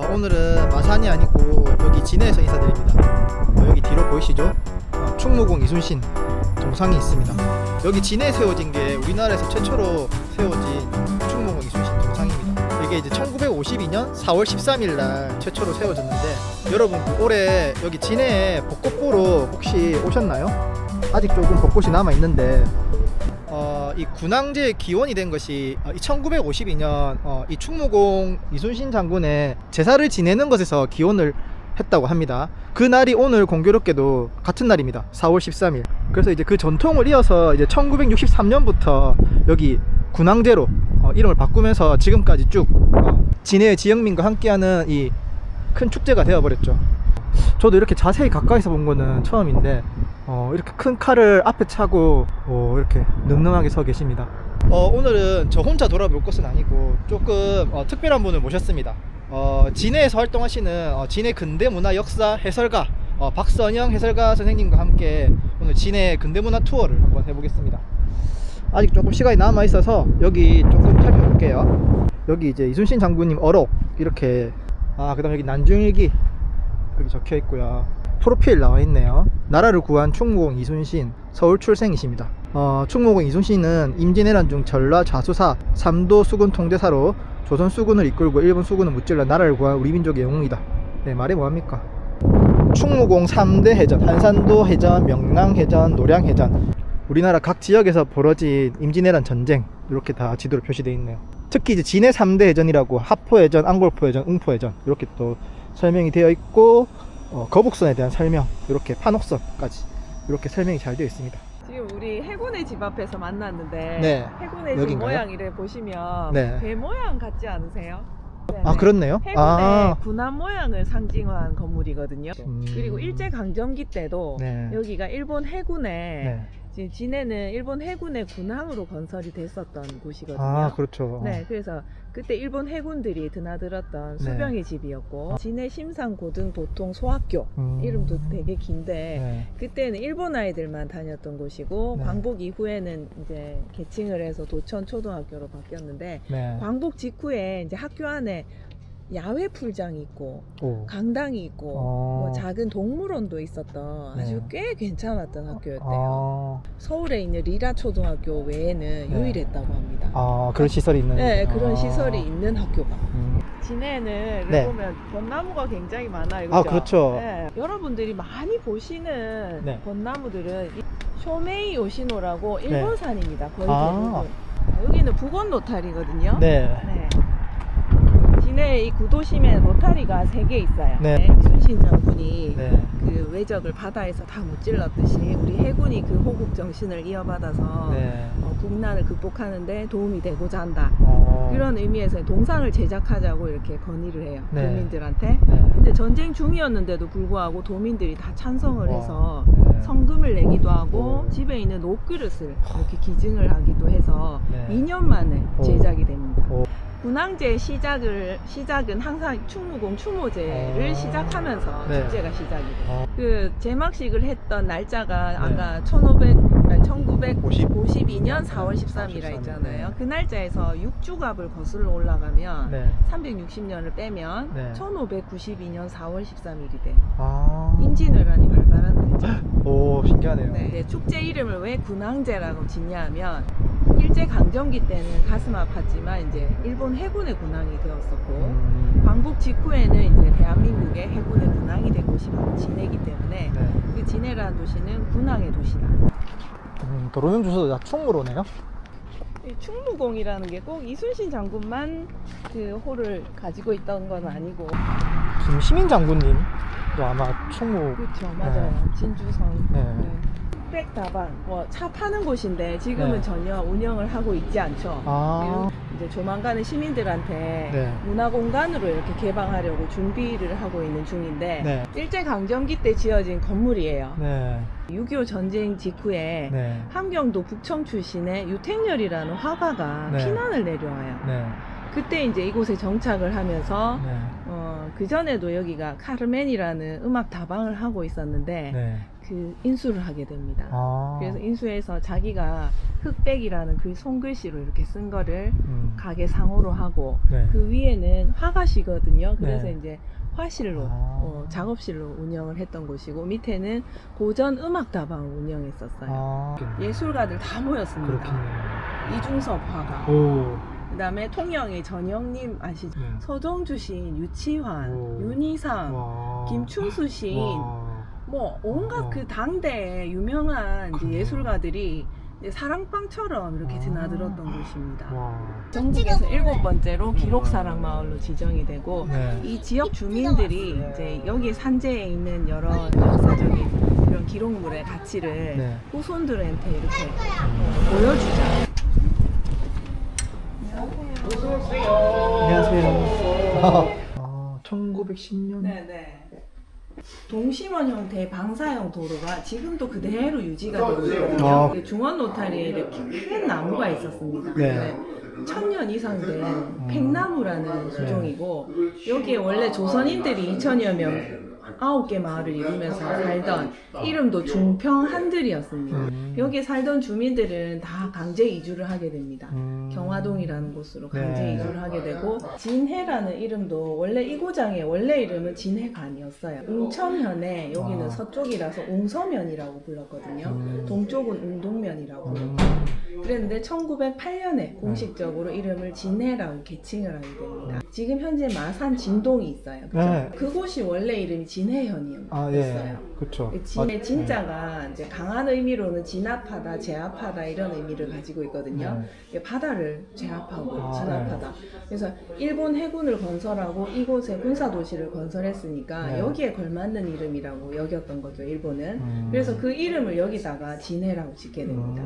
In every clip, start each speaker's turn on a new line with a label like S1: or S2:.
S1: 오늘은 마산이 아니고 여기 진해에서 인사드립니다. 여기 뒤로 보이시죠? 충무공 이순신 동상이 있습니다. 여기 진해에 세워진 게 우리나라에서 최초로 세워진 충무공 이순신 동상입니다. 이게 이제 1952년 4월 13일 날 최초로 세워졌는데, 여러분 올해 여기 진해에 벚꽃 보러 혹시 오셨나요? 아직 조금 벚꽃이 남아 있는데 이 군항제의 기원이 된 것이 1952년 이 충무공 이순신 장군의 제사를 지내는 것에서 기원을 했다고 합니다. 그 날이 오늘 공교롭게도 같은 날입니다. 4월 13일. 그래서 이제 그 전통을 이어서 이제 1963년부터 여기 군항제로 이름을 바꾸면서 지금까지 쭉 진해의 지역민과 함께하는 이 큰 축제가 되어버렸죠. 저도 이렇게 자세히 가까이서 본 거는 처음인데 이렇게 큰 칼을 앞에 차고 이렇게 늠름하게 서 계십니다. 오늘은 저 혼자 돌아볼 것은 아니고 조금 특별한 분을 모셨습니다. 진해에서 활동하시는 진해 근대문화 역사 해설가 박선영 해설가 선생님과 함께 오늘 진해 근대문화 투어를 한번 해보겠습니다. 아직 조금 시간이 남아 있어서 여기 조금 살펴볼게요. 여기 이제 이순신 장군님 어록 이렇게, 그 다음 여기 난중일기 여기 적혀 있고요. 프로필 나와 있네요. 나라를 구한 충무공 이순신, 서울 출생이십니다. 충무공 이순신은 임진왜란 중 전라 좌수사 3도 수군 통대사로 조선 수군을 이끌고 일본 수군을 무찔러 나라를 구한 우리 민족의 영웅이다. 네, 말이 뭐합니까? 충무공 3대 해전, 한산도 해전, 명랑해전, 노량해전, 우리나라 각 지역에서 벌어진 임진왜란 전쟁, 이렇게 다 지도로 표시되어 있네요. 특히 이제 진해 3대 해전이라고 하포해전, angol포해전, 웅포해전 이렇게 또 설명이 되어 있고, 거북선에 대한 설명, 이렇게 판옥선까지 이렇게 설명이 잘 되어 있습니다.
S2: 지금 우리 해군의 집 앞에서 만났는데,
S1: 네,
S2: 해군의 집
S1: 여긴가요?
S2: 모양이를 보시면
S1: 네.
S2: 배 모양 같지 않으세요?
S1: 그렇네요.
S2: 해군의 군함 모양을 상징한 건물이거든요. 그리고 일제강점기 때도
S1: 네.
S2: 여기가 일본 해군의
S1: 네.
S2: 지금 진해는 일본 해군의 군함으로 건설이 됐었던 곳이거든요.
S1: 그렇죠.
S2: 네, 그래서 그때 일본 해군들이 드나들었던 수병의 집이었고, 진해 심상고등보통소학교 이름도 되게 긴데,
S1: 네.
S2: 그때는 일본 아이들만 다녔던 곳이고,
S1: 네.
S2: 광복 이후에는 이제 개칭을 해서 도천초등학교로 바뀌었는데,
S1: 네.
S2: 광복 직후에 이제 학교 안에 야외 풀장이 있고
S1: 오.
S2: 강당이 있고 뭐 작은 동물원도 있었던 아주 꽤 괜찮았던 학교였대요. 서울에 있는 리라 초등학교 외에는 유일했다고 합니다.
S1: 그런 시설이 있는.
S2: 네, 그런 시설이 있는 학교가. 진해는
S1: 네.
S2: 보면 벚나무가 굉장히 많아요. 그죠?
S1: 그렇죠.
S2: 네. 여러분들이 많이 보시는
S1: 네.
S2: 벚나무들은 이 쇼메이 요시노라고 일본산입니다. 거의 대부분. 여기는 북원 노탈이거든요.
S1: 네.
S2: 네. 진해 이 구도심에 노타리가 3개 있어요.
S1: 네.
S2: 이순신 장군이
S1: 네.
S2: 그 외적을 바다에서 다 무찔렀듯이 우리 해군이 그 호국 정신을 이어받아서
S1: 네.
S2: 국난을 극복하는데 도움이 되고자 한다.
S1: 어.
S2: 그런 의미에서 동상을 제작하자고 이렇게 건의를 해요.
S1: 네.
S2: 도민들한테.
S1: 네.
S2: 근데 전쟁 중이었는데도 불구하고 도민들이 다 찬성을 해서
S1: 네.
S2: 성금을 내기도 하고 집에 있는 옷그릇을 이렇게 기증을 하기도 해서
S1: 네.
S2: 2년 만에 제작이 됩니다. 군항제 시작은 항상 충무공 추모제를 시작하면서
S1: 네.
S2: 축제가 시작이 돼요. 그 제막식을 했던 날짜가 아까 1952년 4월 13일이라 했잖아요. 그 날짜에서 6주갑을 거슬러 올라가면
S1: 네.
S2: 360년을 빼면
S1: 네.
S2: 1592년 4월 13일이 돼요.
S1: 아.
S2: 임진왜란이 발발한 날짜.
S1: 오, 신기하네요.
S2: 네, 축제 이름을 왜 군항제라고 짓냐면 일제강점기 때는 가슴 아팠지만 이제 일본 해군의 군항이 되었었고, 광복 직후에는 이제 대한민국의 해군의 군항이 된 곳이 바로 진해이기 때문에
S1: 네.
S2: 그 진해라는 도시는 군항의 도시다.
S1: 도로명 주소도 다 충무로네요.
S2: 이 충무공이라는 게 꼭 이순신 장군만 그 호를 가지고 있던 건 아니고.
S1: 지금 시민 장군님도 아마 충무.
S2: 그렇죠, 맞아요. 진주성.
S1: 네.
S2: 흑백다방, 차 파는 곳인데 지금은
S1: 네.
S2: 전혀 운영을 하고 있지 않죠. 그리고 이제 조만간에 시민들한테
S1: 네.
S2: 문화공간으로 이렇게 개방하려고 준비를 하고 있는 중인데,
S1: 네.
S2: 일제강점기 때 지어진 건물이에요.
S1: 네.
S2: 6.25 전쟁 직후에
S1: 네.
S2: 함경도 북청 출신의 유택열이라는 화가가
S1: 네.
S2: 피난을 내려와요.
S1: 네.
S2: 그때 이제 이곳에 정착을 하면서
S1: 네.
S2: 그 전에도 여기가 카르멘이라는 음악 다방을 하고 있었는데,
S1: 네.
S2: 그 인수를 하게 됩니다.
S1: 아.
S2: 그래서 인수해서 자기가 흑백이라는 그 손글씨로 이렇게 쓴 거를 가게 상호로 하고
S1: 네.
S2: 그 위에는 화가시거든요. 그래서
S1: 네.
S2: 이제 화실로
S1: 아.
S2: 작업실로 운영을 했던 곳이고 밑에는 고전 음악 다방을 운영했었어요.
S1: 아.
S2: 예술가들 다 모였습니다.
S1: 그렇겠네요.
S2: 이중섭 화가,
S1: 오.
S2: 그다음에 통영의 전영님 아시죠?
S1: 네.
S2: 서정주 시인, 유치환,
S1: 오.
S2: 윤희상,
S1: 와.
S2: 김춘수 시인,
S1: 와.
S2: 뭐 온갖
S1: 와.
S2: 그 당대 유명한 이제
S1: 그래요.
S2: 예술가들이 이제 사랑방처럼 이렇게
S1: 아.
S2: 드나들었던 곳입니다.
S1: 와.
S2: 전국에서 7번째로 기록사랑 마을로 지정이 되고
S1: 네.
S2: 이 지역 주민들이 이제 여기 산재에 있는 여러 역사적인 이런 기록물의 가치를
S1: 네.
S2: 후손들한테 이렇게 보여주자.
S1: 안녕하세요. 1910년.
S2: 네네. 동심원 형태의 방사형 도로가 지금도 그대로 유지가 되고 있거든요.
S1: 아.
S2: 중원 노타리에 이렇게 큰 나무가 있었습니다.
S1: 네.
S2: 1000년 이상 된 팽나무라는 수종이고 여기에 원래 조선인들이 2000여 명 9개 마을을 이루면서 살던 이름도 중평 한들이었습니다. 여기에 살던 주민들은 다 강제 이주를 하게 됩니다. 경화동이라는 곳으로 강제
S1: 네.
S2: 이주를 하게 되고 진해라는 이름도 원래 이 고장의 원래 이름은 진해가 아니었어요. 웅천현에 여기는
S1: 아.
S2: 서쪽이라서 웅서면이라고 불렀거든요. 동쪽은 웅동면이라고 그랬는데 1908년에 공식적으로 이름을 진해라고 개칭을 하게 됩니다. 지금 현재 마산 진동이 있어요. 그죠?
S1: 네.
S2: 그곳이 원래 이름이 진해현이었어요.
S1: 아, 예. 그렇죠.
S2: 진해 진자가 이제 강한 의미로는 진압하다, 제압하다 이런 의미를 가지고 있거든요. 이게 바다를 제압하고
S1: 아,
S2: 진압하다. 그래서 일본 해군을 건설하고 이곳에 군사 도시를 건설했으니까
S1: 네.
S2: 여기에 걸맞는 이름이라고 여겼던 거죠, 일본은. 그래서 그 이름을 여기다가 진해라고 짓게 됩니다.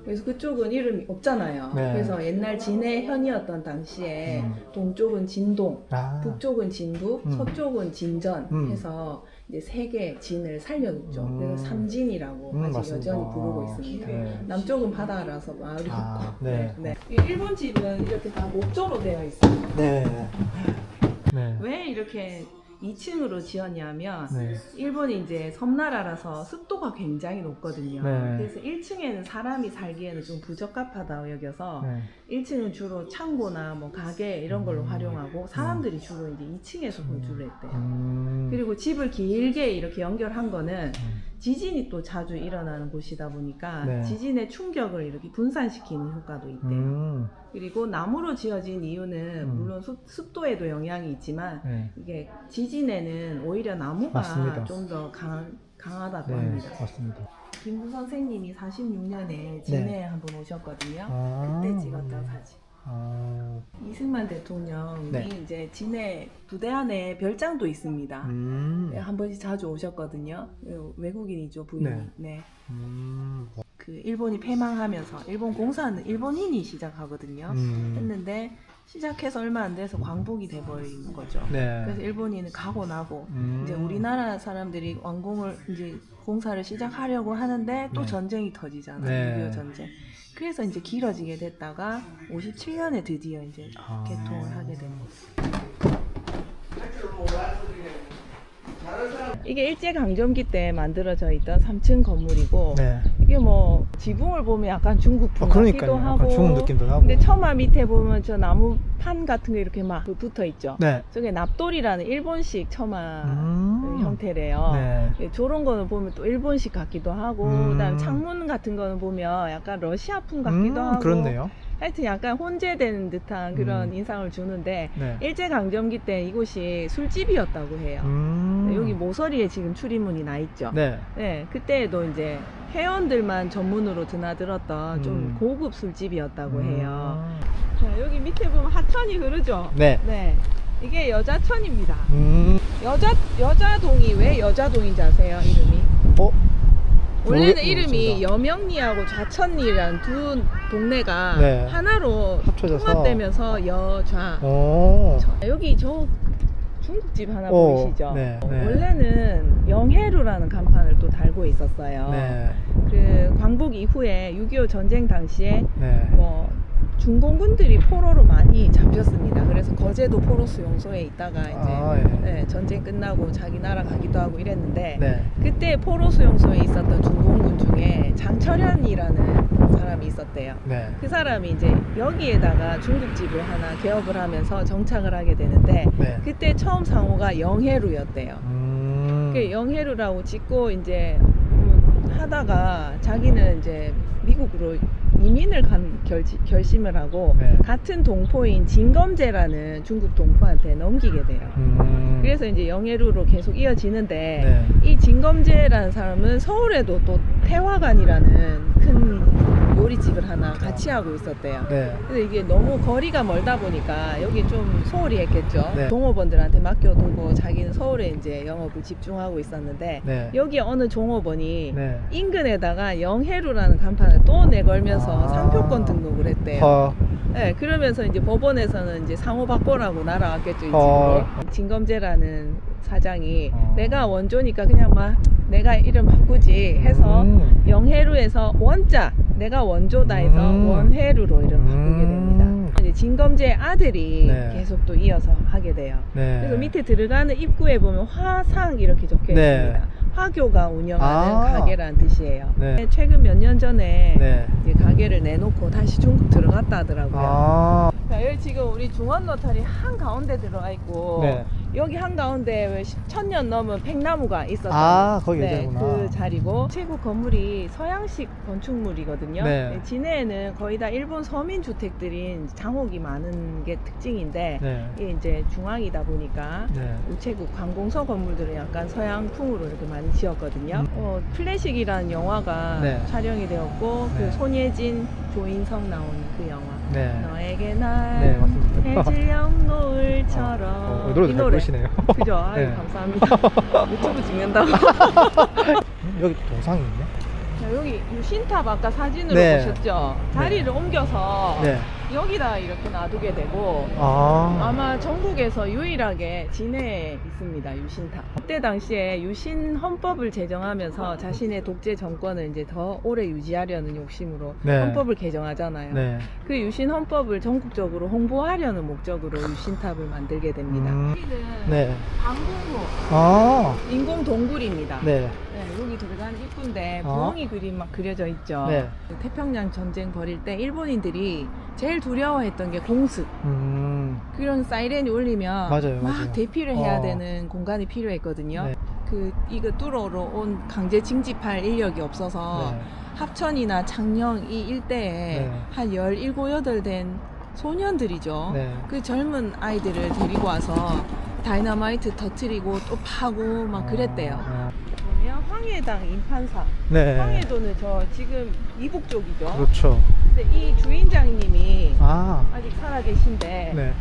S2: 그래서 그쪽은 이름이 없잖아요.
S1: 네.
S2: 그래서 옛날 진해현이었던 당시에 동쪽은 진동,
S1: 아.
S2: 북쪽은 진북, 서쪽은 진전 해서 이제 세 개 진을 살려줬죠. 그래서 삼진이라고 아직
S1: 맞습니다.
S2: 여전히 부르고 있습니다.
S1: 네.
S2: 남쪽은 바다라서 마을이
S1: 아,
S2: 없고.
S1: 네.
S2: 이 일본 집은 이렇게 다 목조로 되어 있어요.
S1: 네. 네.
S2: 왜 이렇게 2층으로 지었냐면
S1: 네.
S2: 일본이 이제 섬나라라서 습도가 굉장히 높거든요.
S1: 네.
S2: 그래서 1층에는 사람이 살기에는 좀 부적합하다고 여겨서
S1: 네.
S2: 1층은 주로 창고나 뭐 가게 이런 걸로 활용하고 사람들이 주로 이제 2층에서 거주를 했대요. 그리고 집을 길게 이렇게 연결한 거는 지진이 또 자주 일어나는 곳이다 보니까
S1: 네.
S2: 지진의 충격을 이렇게 분산시키는 효과도 있대요. 그리고 나무로 지어진 이유는 물론 습도에도 영향이 있지만
S1: 네.
S2: 이게 지진에는 오히려 나무가
S1: 맞습니다.
S2: 좀 더 강하다고
S1: 네.
S2: 합니다.
S1: 맞습니다.
S2: 김구 선생님이 46년에 진해에 한번 오셨거든요.
S1: 아.
S2: 그때 찍었던 사진.
S1: 아.
S2: 이승만 대통령이
S1: 네.
S2: 이제 진해 부대 안에 별장도 있습니다. 네, 한 번씩 자주 오셨거든요. 외국인이죠, 부인이.
S1: 네.
S2: 네. 그 일본이 패망하면서 일본 공사는 일본인이 시작하거든요. 했는데 시작해서 얼마 안 돼서 광복이 돼버린 거죠.
S1: 네.
S2: 그래서 일본인은 가고 나고 이제 우리나라 사람들이 완공을 이제 공사를 시작하려고 하는데 또
S1: 네.
S2: 전쟁이 터지잖아요.
S1: 네.
S2: 6.25 전쟁. 그래서 이제 길어지게 됐다가 57년에 드디어 이제
S1: 아.
S2: 개통을 하게 됩니다. 이게 일제강점기 때 만들어져 있던 3층 건물이고
S1: 네.
S2: 이게 뭐 지붕을 보면 약간 중국풍 같기도
S1: 그러니까요.
S2: 하고
S1: 약간 중국 느낌도 나고.
S2: 근데 처마 밑에 보면 저 나무 판 같은 게 이렇게 막 붙어 있죠.
S1: 네.
S2: 저게 납돌이라는 일본식 처마 형태래요.
S1: 네.
S2: 저런 거는 보면 또 일본식 같기도 하고 그다음에 창문 같은 거는 보면 약간 러시아풍 같기도 하고
S1: 그렇네요.
S2: 하여튼 약간 혼재되는 듯한 그런 인상을 주는데
S1: 네.
S2: 일제강점기 때 이곳이 술집이었다고 해요. 여기 모서리에 지금 출입문이 나 있죠.
S1: 네.
S2: 네, 그때도 이제 회원들만 전문으로 드나들었던 좀 고급 술집이었다고 해요. 자, 여기 밑에 보면 하천이 흐르죠.
S1: 네.
S2: 네, 이게 여자천입니다. 여자동이 왜 여자동인지 아세요? 이름이? 원래는 이름이 여명리하고 좌천리라는 두 동네가
S1: 네.
S2: 하나로
S1: 합쳐져서.
S2: 통합되면서 여좌.
S1: 오.
S2: 여기 저 중국집 하나 보이시죠?
S1: 네, 네.
S2: 원래는 영해루라는 간판을 또 달고 있었어요.
S1: 네.
S2: 그 광복 이후에 6.25 전쟁 당시에
S1: 네.
S2: 뭐 중공군들이 포로로 많이 잡혔습니다. 그래서 거제도 포로 수용소에 있다가 이제
S1: 아, 예.
S2: 네, 전쟁 끝나고 자기 나라 가기도 하고 이랬는데
S1: 네.
S2: 그때 포로 수용소에 있었던 중공군 중에 장철현이라는 사람이 있었대요.
S1: 네.
S2: 그 사람이 이제 여기에다가 중국집을 하나 개업을 하면서 정착을 하게 되는데
S1: 네.
S2: 그때 처음 상호가 영해루였대요. 그 영해루라고 짓고 이제 하다가 자기는 이제 미국으로 이민을 간 결심을 하고
S1: 네.
S2: 같은 동포인 진검제라는 중국 동포한테 넘기게 돼요. 그래서 이제 영해루로 계속 이어지는데
S1: 네.
S2: 이 진검제라는 사람은 서울에도 또 태화관이라는 큰 요리집을 하나 같이 하고 있었대요.
S1: 네.
S2: 근데 이게 너무 거리가 멀다 보니까 여기 좀 소홀히 했겠죠.
S1: 네.
S2: 종업원들한테 맡겨두고 자기는 서울에 이제 영업을 집중하고 있었는데
S1: 네.
S2: 여기 어느 종업원이
S1: 네.
S2: 인근에다가 영해루라는 간판을 또 내걸면서
S1: 아.
S2: 상표권 등록을 했대요.
S1: 어,
S2: 네, 그러면서 이제 법원에서는 이제 상호 바꿔라고 날아왔겠죠, 이
S1: 어.
S2: 집으로. 진검제라는 사장이
S1: 어.
S2: 내가 원조니까 그냥 막 내가 이름 바꾸지 해서 영해루에서 원자 내가 원조다 해서 원해루로 이름 바꾸게 됩니다. 이제 진검제 아들이
S1: 네.
S2: 계속 또 이어서 하게 돼요.
S1: 네.
S2: 그래서 밑에 들어가는 입구에 보면 화상 이렇게 적혀
S1: 네.
S2: 있습니다. 화교가 운영하는
S1: 아.
S2: 가게라는 뜻이에요.
S1: 네.
S2: 최근 몇 년 전에
S1: 네.
S2: 이제 가게를 내놓고 다시 중국 들어갔다 하더라고요.
S1: 아.
S2: 자, 여기 지금 우리 중원 로터리 한 가운데 들어가 있고
S1: 네.
S2: 여기 한 가운데 왜 1000년 넘은 팽나무가 있었던
S1: 아, 거기
S2: 네,
S1: 예전이구나.
S2: 그 자리고 최고 건물이 서양식 건축물이거든요.
S1: 네.
S2: 진해에는 거의 다 일본 서민 주택들인 장옥이 많은 게 특징인데
S1: 네.
S2: 이게 이제 중앙이다 보니까
S1: 네.
S2: 우체국 관공서 건물들은 약간 서양풍으로 이렇게 많이 지었거든요. 클래식이라는 영화가
S1: 네.
S2: 촬영이 되었고
S1: 네.
S2: 그 손예진, 조인성 나오는 그 영화
S1: 네.
S2: 너에게 날
S1: 네, 맞습니다.
S2: 해질녘 노을처럼
S1: 노래도
S2: 이
S1: 잘
S2: 노래
S1: 부르시네요.
S2: 그죠? 아유
S1: 네.
S2: 감사합니다. 유튜브 찍는다고.
S1: 여기 동상이 있네.
S2: 자, 여기 유신탑 아까 사진으로
S1: 네.
S2: 보셨죠? 자리를 옮겨서
S1: 네.
S2: 여기다 이렇게 놔두게 되고
S1: 아.
S2: 아마 전국에서 유일하게 진해에 있습니다. 유신탑. 그때 당시에 유신 헌법을 제정하면서 자신의 독재 정권을 이제 더 오래 유지하려는 욕심으로
S1: 네.
S2: 헌법을 개정하잖아요.
S1: 네.
S2: 그 유신 헌법을 전국적으로 홍보하려는 목적으로 유신탑을 만들게 됩니다. 여기는
S1: 네.
S2: 방공호
S1: 아.
S2: 인공 동굴입니다.
S1: 네.
S2: 네, 여기 들어가는 입구인데
S1: 아.
S2: 부엉이 그림 막 그려져 있죠.
S1: 네.
S2: 태평양 전쟁 벌일 때 일본인들이 제일 두려워했던 게 공습. 그런 사이렌이 울리면
S1: 맞아요,
S2: 막
S1: 맞아요.
S2: 대피를 해야 되는 공간이 필요했거든요.
S1: 네.
S2: 이거 뚫어로 온 강제 징집할 인력이 없어서
S1: 네.
S2: 합천이나 창녕 이 일대에
S1: 네.
S2: 한 17, 18 된 소년들이죠.
S1: 네.
S2: 그 젊은 아이들을 데리고 와서 다이너마이트 터트리고 또 파고 막 그랬대요. 보면 황해당 인판사.
S1: 네.
S2: 황해도는 저 지금 이북 쪽이죠.
S1: 그렇죠.
S2: 근데 이 주인장님이
S1: 아.
S2: 아직 살아계신데
S1: 네.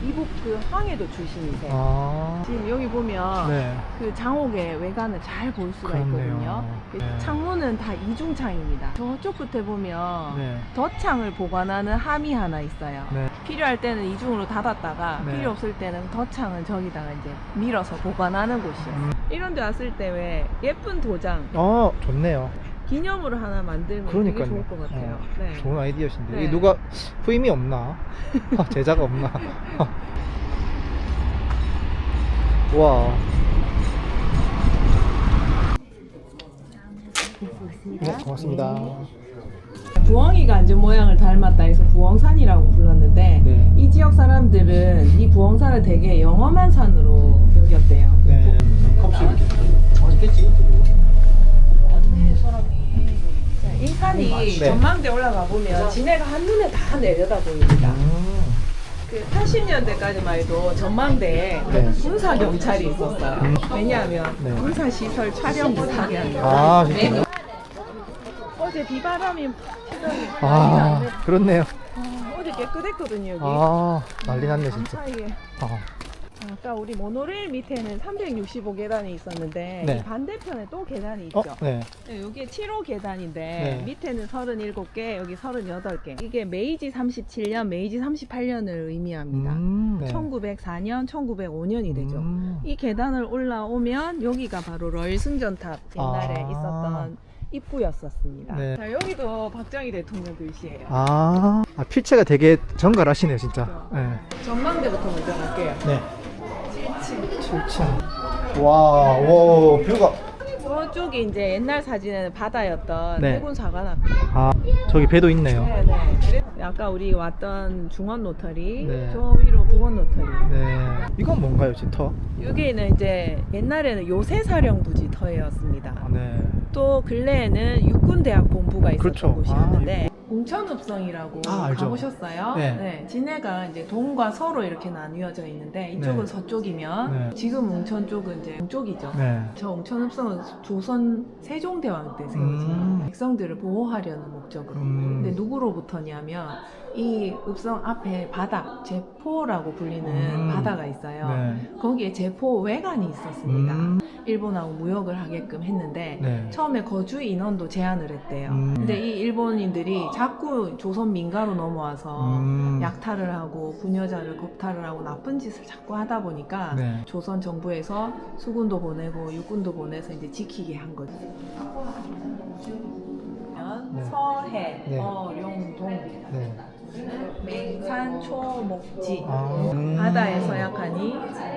S2: 이북 그 황해도 출신이세요.
S1: 아.
S2: 지금 여기 보면
S1: 네.
S2: 그 장옥의 외관을 잘 볼 수가
S1: 그렇네요.
S2: 있거든요. 그
S1: 네.
S2: 창문은 다 이중창입니다. 저쪽 끝에 보면
S1: 네.
S2: 덧창을 보관하는 함이 하나 있어요.
S1: 네.
S2: 필요할 때는 이중으로 닫았다가
S1: 네.
S2: 필요 없을 때는 덧창을 저기다가 이제 밀어서 보관하는 곳이에요. 이런 데 왔을 때 왜 예쁜 도장
S1: 좋네요.
S2: 기념으로 하나 만들면
S1: 그러니까요.
S2: 되게 좋을 것 같아요. 네.
S1: 좋은 아이디어신데.
S2: 네.
S1: 이게 누가 후임이 없나? 제자가 없나? 와. 네, 고맙습니다.
S2: 부엉이가 앉은 모양을 닮았다 해서 부엉산이라고 불렀는데
S1: 네.
S2: 이 지역 사람들은 이 부엉산을 되게 영험한 산으로 여겼대요.
S1: 네. 컵실 이렇게. 맛있겠지?
S2: 인산이
S1: 네.
S2: 전망대 올라가 보면 진해가 한눈에 다 내려다 보입니다. 그 80년대까지만 해도 전망대에
S1: 네.
S2: 군사 경찰이 있었어요. 왜냐하면
S1: 네.
S2: 군사 시설 촬영 못하게 하려고.
S1: 아, 진짜요?
S2: 어제 비바람이 시선이
S1: 아, 그렇네요.
S2: 어제 깨끗했거든요 여기.
S1: 아, 난리 났네, 진짜.
S2: 사이에.
S1: 아,
S2: 아까 우리 모노레일 밑에는 365계단이 있었는데
S1: 네.
S2: 이 반대편에 또 계단이 있죠.
S1: 네.
S2: 네, 여기 7호 계단인데
S1: 네.
S2: 밑에는 37개, 여기 38개. 이게 메이지 37년, 메이지 38년을 의미합니다.
S1: 네.
S2: 1904년, 1905년이 되죠. 이 계단을 올라오면 여기가 바로 러일 승전탑 옛날에
S1: 아.
S2: 있었던 입구였었습니다.
S1: 네.
S2: 자, 여기도 박정희 대통령 글씨예요.
S1: 아, 필체가 되게 정갈하시네요, 진짜. 네.
S2: 전망대부터 먼저 갈게요.
S1: 네.
S2: 7층.
S1: 7층. 와, 오, 뷰가.
S2: 저쪽이 이제 옛날 사진에는 바다였던
S1: 네.
S2: 해군 사관학.
S1: 아, 저기 배도 있네요.
S2: 네네. 그래서 아까 우리 왔던 중원 로터리,
S1: 네.
S2: 저 위로 북원 로터리.
S1: 네. 이건 뭔가요, 지금 터?
S2: 여기는 이제 옛날에는 요새사령부지 터였습니다.
S1: 아, 네.
S2: 또 근래에는 육군대학 본부가 있었던
S1: 그렇죠.
S2: 곳이었는데 웅천읍성이라고
S1: 아, 알죠.
S2: 가보셨어요?
S1: 네.
S2: 진해가 이제 동과 서로 이렇게 나뉘어져 있는데 이쪽은
S1: 네.
S2: 서쪽이면
S1: 네.
S2: 지금 웅천 쪽은 이제 동쪽이죠.
S1: 네.
S2: 저 웅천읍성은 조선 세종대왕 때 세워진 백성들을 보호하려는 목적으로. 근데 누구로부터냐면 이 읍성 앞에 바닥, 제포라고 불리는 바다가 있어요.
S1: 네.
S2: 거기에 제포 외관이 있었습니다. 일본하고 무역을 하게끔 했는데
S1: 네.
S2: 처음에 거주 인원도 제한을 했대요. 근데 이 일본인들이 자꾸 조선 민가로 넘어와서 약탈을 하고 부녀자를 겁탈을 하고 나쁜 짓을 자꾸 하다 보니까
S1: 네.
S2: 조선 정부에서 수군도 보내고 육군도 보내서 이제 지키게 한 거죠.
S1: 네.
S2: 서해,
S1: 네.
S2: 어룡동,
S1: 네.
S2: 맹산, 초목지.
S1: 아,
S2: 바다에 서약하니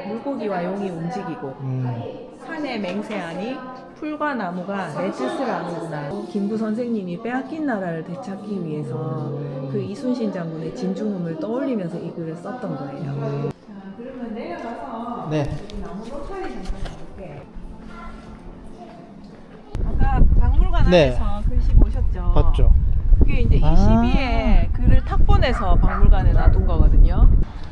S2: 물고기와 용이 움직이고
S1: 음.
S2: 산에 맹세하니 풀과 나무가 내 뜻을 아는구나. 김구 선생님이 빼앗긴 나라를 되찾기 위해서 그 이순신 장군의 진중음을 떠올리면서 이 글을 썼던 거예요. 자, 그러면 내려가서
S1: 네.
S2: 나무 로타리 잠깐 가볼게. 아까 박물관
S1: 네.
S2: 안에서 글씨 보셨죠?
S1: 봤죠.
S2: 그게 이제
S1: 아.
S2: 22에 글을 탁본해서 박물관에 놔둔 거거든요.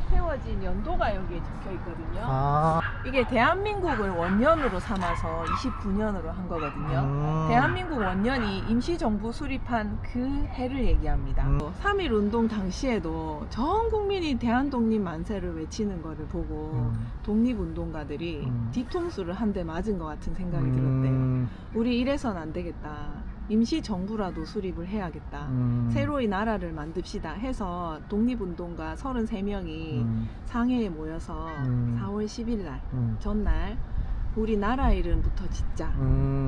S2: 세워진 연도가 여기에 적혀 있거든요.
S1: 아.
S2: 이게 대한민국을 원년으로 삼아서 29년으로 한 거거든요. 대한민국 원년이 임시정부 수립한 그 해를 얘기합니다. 3.1 운동 당시에도 전 국민이 대한독립 만세를 외치는 거를 보고 독립운동가들이 뒤통수를 한 대 맞은 것 같은 생각이 들었대요. 우리 이래선 안 되겠다. 임시정부라도 수립을 해야겠다. 새로 이 나라를 만듭시다 해서 독립운동가 33명이 상해에 모여서 4월 10일 날 전날 우리 나라 이름부터 짓자.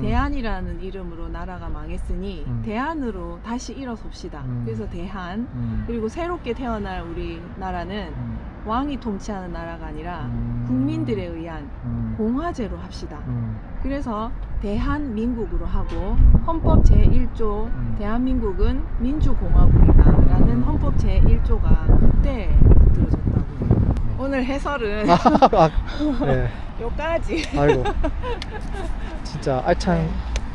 S2: 대한이라는 이름으로 나라가 망했으니 대한으로 다시 일어섭시다. 그래서 대한 그리고 새롭게 태어날 우리 나라는 왕이 통치하는 나라가 아니라 국민들에 의한 공화제로 합시다. 그래서 대한민국으로 하고 헌법 제1조 대한민국은 민주공화국이다 라는 헌법 제1조가 그때 만들어졌다고요. 오늘 해설은
S1: 네.
S2: 요까지.
S1: 아이고. 진짜 알찬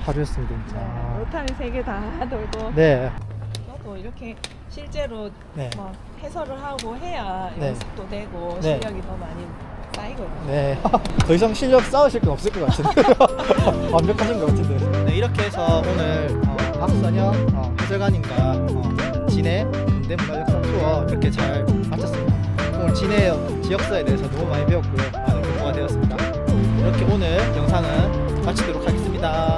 S1: 하루였습니다, 진짜.
S2: 로타리 3개 다 돌고
S1: 네.
S2: 저도 이렇게 실제로
S1: 네.
S2: 막 해설을 하고 해야
S1: 네.
S2: 연습도 되고
S1: 네.
S2: 실력이 더 많이 쌓이거든요.
S1: 네. 더 이상 실력 쌓으실 건 없을 것 같은데. 완벽하신 것 같은데. 네, 이렇게 해서 오늘 박선영 해설가님과 진해 근대문화 역사 투어 이렇게 잘 마쳤습니다. 오늘 진해 지역사에 대해서 너무 많이 배웠고요. 많은 공부가 되었습니다. 이렇게 오늘 영상은 마치도록 하겠습니다.